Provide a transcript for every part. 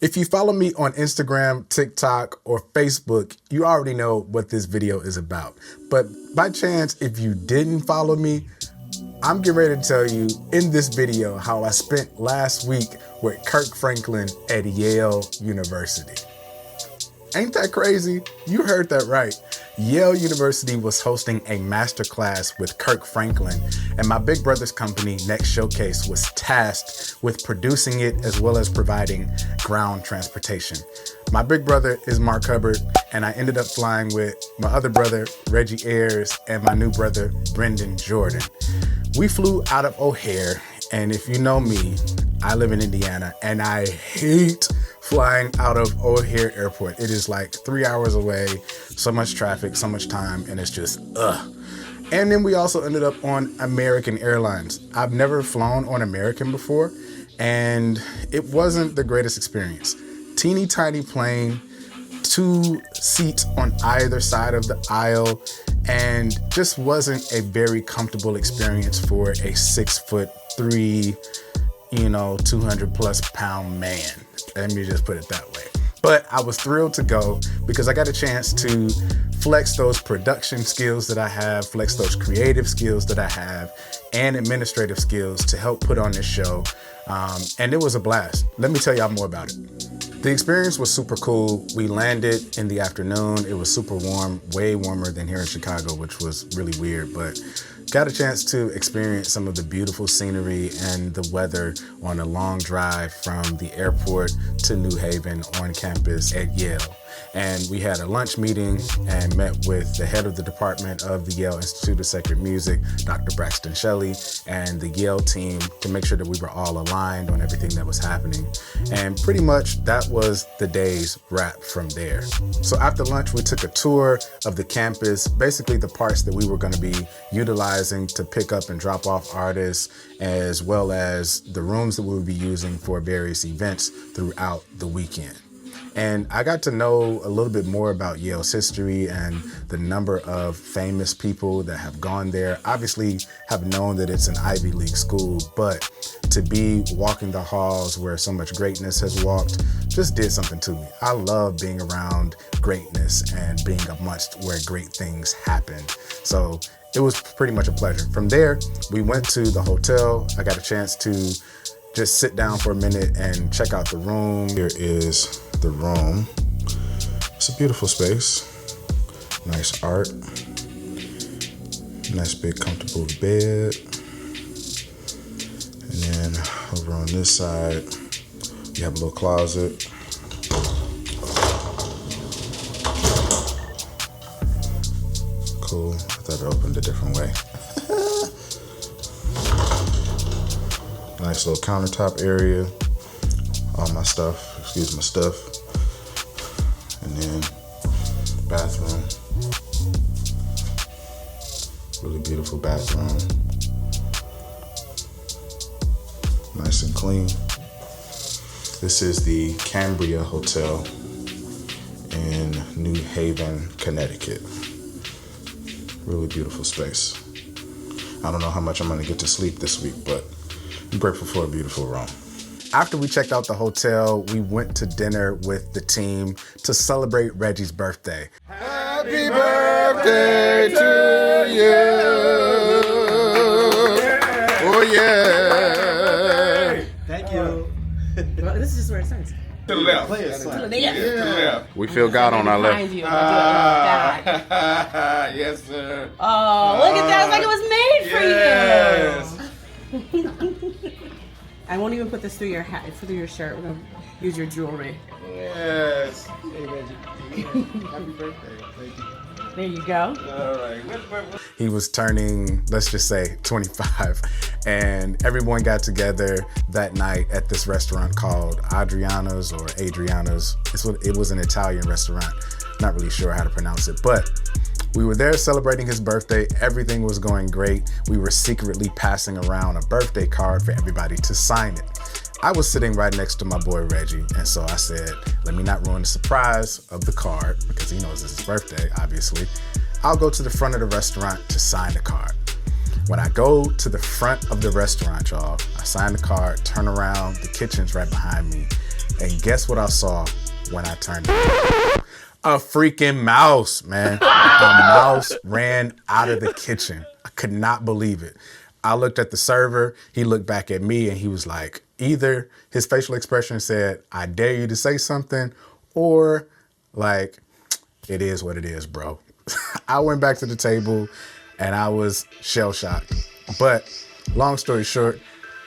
If you follow me on Instagram, TikTok, or Facebook, you already know what this video is about. But by chance, if you didn't follow me, I'm getting ready to tell you in this video how I spent last week with Kirk Franklin at Yale University. Ain't that crazy? You heard that right. Yale University was hosting a masterclass with Kirk Franklin, and my big brother's company, Next Showcase, was tasked with producing it as well as providing ground transportation. My big brother is Mark Hubbard, and I ended up flying with my other brother, Reggie Ayers, and my new brother, Brendan Jordan. We flew out of O'Hare, and if you know me, I live in Indiana, and I hate flying out of O'Hare Airport. It is like 3 hours away, so much traffic, so much time, and it's just, ugh. And then we also ended up on American Airlines. I've never flown on American before, and it wasn't the greatest experience. Teeny tiny plane, 2 seats on either side of the aisle, and just wasn't a very comfortable experience for a 6'3", 200 plus pound man. Let me just put it that way. But I was thrilled to go because I got a chance to flex those production skills that I have, flex those creative skills that I have, and administrative skills to help put on this show. And it was a blast. Let me tell y'all more about it. The experience was super cool. We landed in the afternoon. It was super warm, way warmer than here in Chicago, which was really weird, but got a chance to experience some of the beautiful scenery and the weather on a long drive from the airport to New Haven on campus at Yale. And we had a lunch meeting and met with the head of the department of the Yale Institute of Sacred Music, Dr. Braxton Shelley, and the Yale team to make sure that we were all aligned on everything that was happening. And pretty much that was the day's wrap from there. So after lunch, we took a tour of the campus, basically the parts that we were going to be utilizing to pick up and drop off artists, as well as the rooms that we would be using for various events throughout the weekend. And I got to know a little bit more about Yale's history and the number of famous people that have gone there. Obviously have known that it's an Ivy League school, but to be walking the halls where so much greatness has walked just did something to me. I love being around greatness and being amongst where great things happen. So it was pretty much a pleasure. From there, we went to the hotel. I got a chance to just sit down for a minute and check out the room. Here is the room. It's a beautiful space. Nice art. Nice big comfortable bed. And then over on this side, you have a little closet. Cool. I thought it opened a different way. Nice little countertop area. All my stuff, excuse my stuff. And then bathroom. Really beautiful bathroom. Nice and clean. This is the Cambria Hotel in New Haven, Connecticut. Really beautiful space. I don't know how much I'm gonna get to sleep this week, but I'm grateful for a beautiful room. After we checked out the hotel, we went to dinner with the team to celebrate Reggie's birthday. Happy birthday to you. Oh yeah. Thank you. Well, this is just where it starts. To the left. Play a song. To the left. We feel God on our left. You. Yes, sir. Oh, look at that. It's like it was made for you. I won't even put this through your hat, through your shirt. We're going to use your jewelry. Yes. Hey, Reggie. Happy birthday. Thank you. There you go. All right. He was turning, let's just say, 25. And everyone got together that night at this restaurant called Adriana's or Adriana's. It was an Italian restaurant. Not really sure how to pronounce it, but we were there celebrating his birthday. Everything was going great. We were secretly passing around a birthday card for everybody to sign it. I was sitting right next to my boy Reggie, and so I said, let me not ruin the surprise of the card, because he knows it's his birthday, obviously. I'll go to the front of the restaurant to sign the card. When I go to the front of the restaurant, y'all, I sign the card, turn around, the kitchen's right behind me, And guess what I saw when I turned it? A freaking mouse, man. A mouse ran out of the kitchen. I could not believe it. I looked at the server. He looked back at me and he was like, either his facial expression said, I dare you to say something, or like, it is what it is, bro. I went back to the table and I was shell-shocked. But long story short,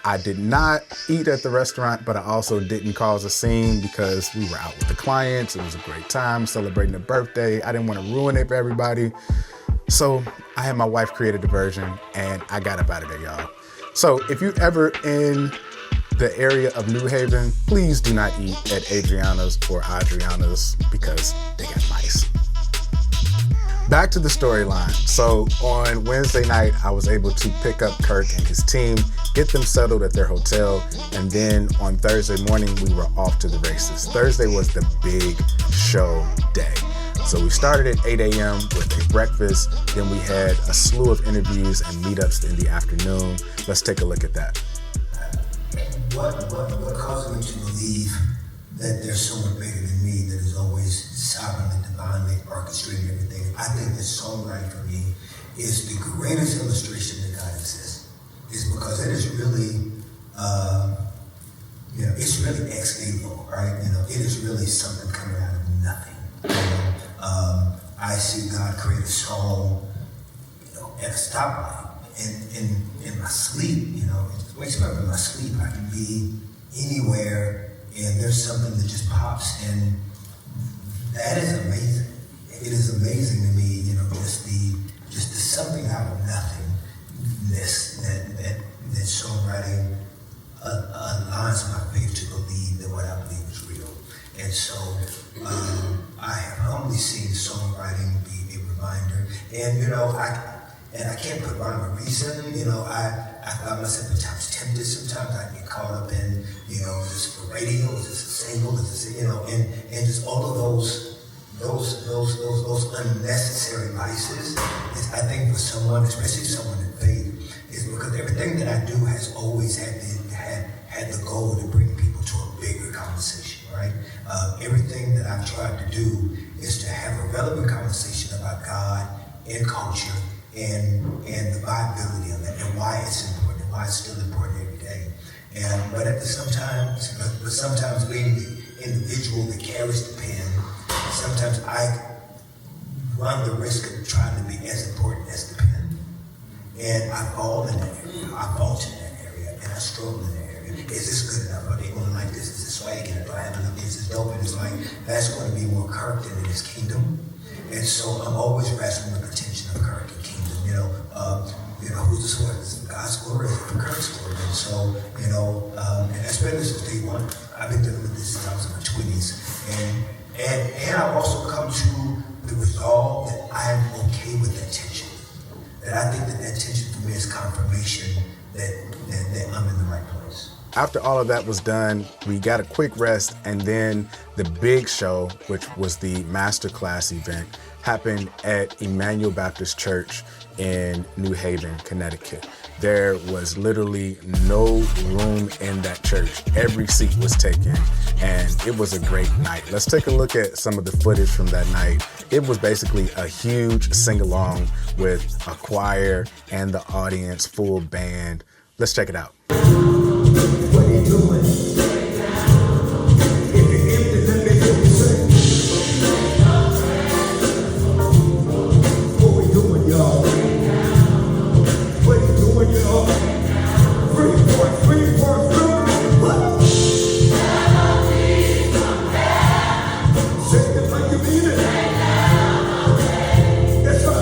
I did not eat at the restaurant, but I also didn't cause a scene because we were out with the clients. It was a great time celebrating a birthday. I didn't want to ruin it for everybody. So I had my wife create a diversion and I got up out of there, y'all. So if you're ever in the area of New Haven, please do not eat at Adriana's or Adriana's because they got mice. Back to the storyline. So on Wednesday night, I was able to pick up Kirk and his team, get them settled at their hotel, and then on Thursday morning, we were off to the races. Thursday was the big show day. So we started at 8 a.m. with a breakfast, then we had a slew of interviews and meetups in the afternoon. Let's take a look at that. What caused me to believe that there's someone bigger than me that is always sovereignly, divinely orchestrating everything? I think that songwriting for me is the greatest illustration that God exists. Is because it is really, it's really ex nihilo, right? It is really something coming out of nothing. I see God create a song, at a stoplight, in my sleep. It wakes me up in my sleep. I can be anywhere, and there's something that just pops, and that is amazing. It is amazing to me, just the something out of nothingness that songwriting aligns my faith to believe that what I believe is real. And so I have humbly seen songwriting be a reminder, and I can't put rhyme or reason. I find myself at times tempted. Sometimes I get caught up in, is this for radio? Is this a single? Is this, and just all of those unnecessary vices. I think for someone, especially someone in faith, is because everything that I do has always had the goal to bring people to a bigger conversation, right? Everything that I've tried to do is to have a relevant conversation about God and culture and the viability of it and why it's important and why it's still important every day. But at the sometimes being the individual that carries the pen, sometimes I run the risk of trying to be as important as the pen. And I fall in that area. I falter in that area, and I struggle in that area. Is this good enough? Are they going to like this? Is this swag? Do I have enough? Is this dope? And it's like, that's going to be more Kirk than it is Kingdom. And so I'm always wrestling with the tension of Kirk and Kingdom. Who's this for? Is it God's glory? Is it for Kirk's glory? And so, and that's been this since day one. I've been dealing with this since I was in my 20s. And I've also come to the resolve that I'm okay with that tension. That I think that tension for me is confirmation that I'm in the right place. After all of that was done, we got a quick rest, and then the big show, which was the Masterclass event, happened at Emmanuel Baptist Church in New Haven, Connecticut. There was literally no room in that church. Every seat was taken, and it was a great night. Let's take a look at some of the footage from that night. It was basically a huge sing-along with a choir and the audience, full band. Let's check it out. What are you doing? If you're empty, let me hear you say. What we doing, y'all? What you doing, y'all? Free for what? Say it like you mean it. Yes, sir.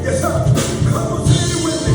Yes, sir. Come on, say it with me.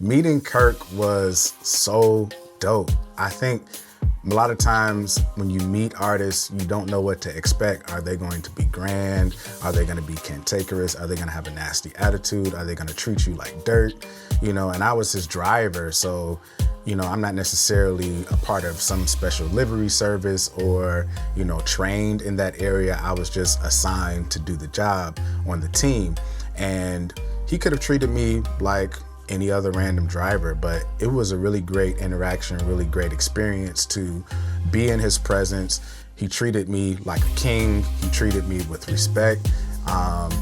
meeting Kirk was so dope. I think a lot of times when you meet artists, you don't know what to expect. Are they going to be grand? Are they going to be cantankerous? Are they going to have a nasty attitude? Are they going to treat you like dirt? You know, and I was his driver, so, you know, I'm not necessarily a part of some special livery service or, you know, trained in that area. I was just assigned to do the job on the team. And he could have treated me like any other random driver, but it was a really great interaction, really great experience to be in his presence. He treated me like a king. He treated me with respect.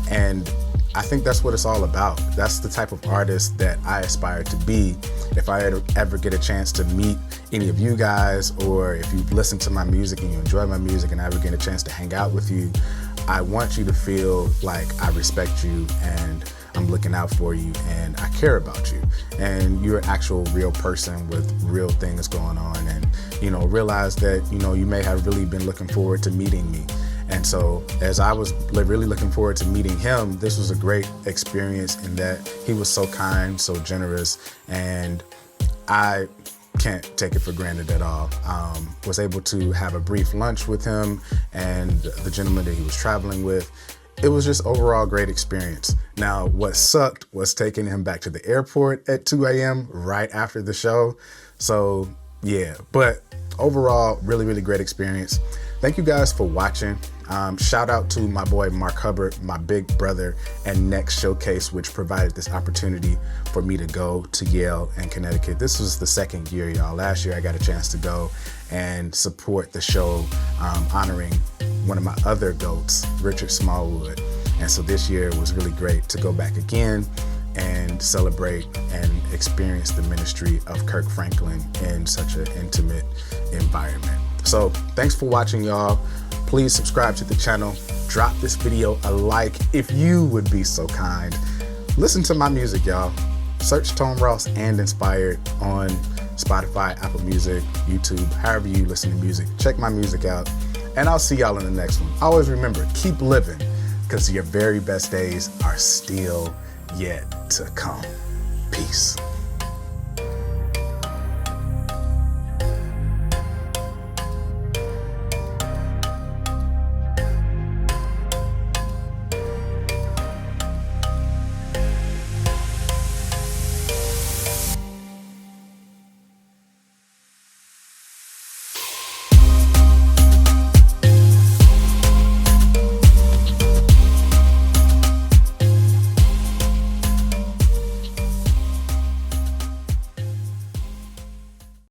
And I think that's what it's all about. That's the type of artist that I aspire to be. If I ever get a chance to meet any of you guys, or if you've listened to my music and you enjoy my music and I ever get a chance to hang out with you, I want you to feel like I respect you and I'm looking out for you and I care about you. And you're an actual real person with real things going on, and, you know, realize that, you know, you may have really been looking forward to meeting me. And so as I was really looking forward to meeting him, this was a great experience in that he was so kind, so generous, and I can't take it for granted at all. Was able to have a brief lunch with him and the gentleman that he was traveling with. It was just overall great experience. Now, what sucked was taking him back to the airport at 2 a.m. right after the show. So yeah, but overall, really, really great experience. Thank you guys for watching. Shout out to my boy Mark Hubbard, my big brother, and Next Showcase, which provided this opportunity for me to go to Yale and Connecticut. This was the second year, y'all. Last year I got a chance to go and support the show, honoring one of my other GOATs, Richard Smallwood. And so this year it was really great to go back again and celebrate and experience the ministry of Kirk Franklin in such an intimate environment. So thanks for watching, y'all. Please subscribe to the channel. Drop this video a like if you would be so kind. Listen to my music, y'all. Search Tone Ross and Inspired on Spotify, Apple Music, YouTube, however you listen to music. Check my music out, and I'll see y'all in the next one. Always remember, keep living, because your very best days are still yet to come.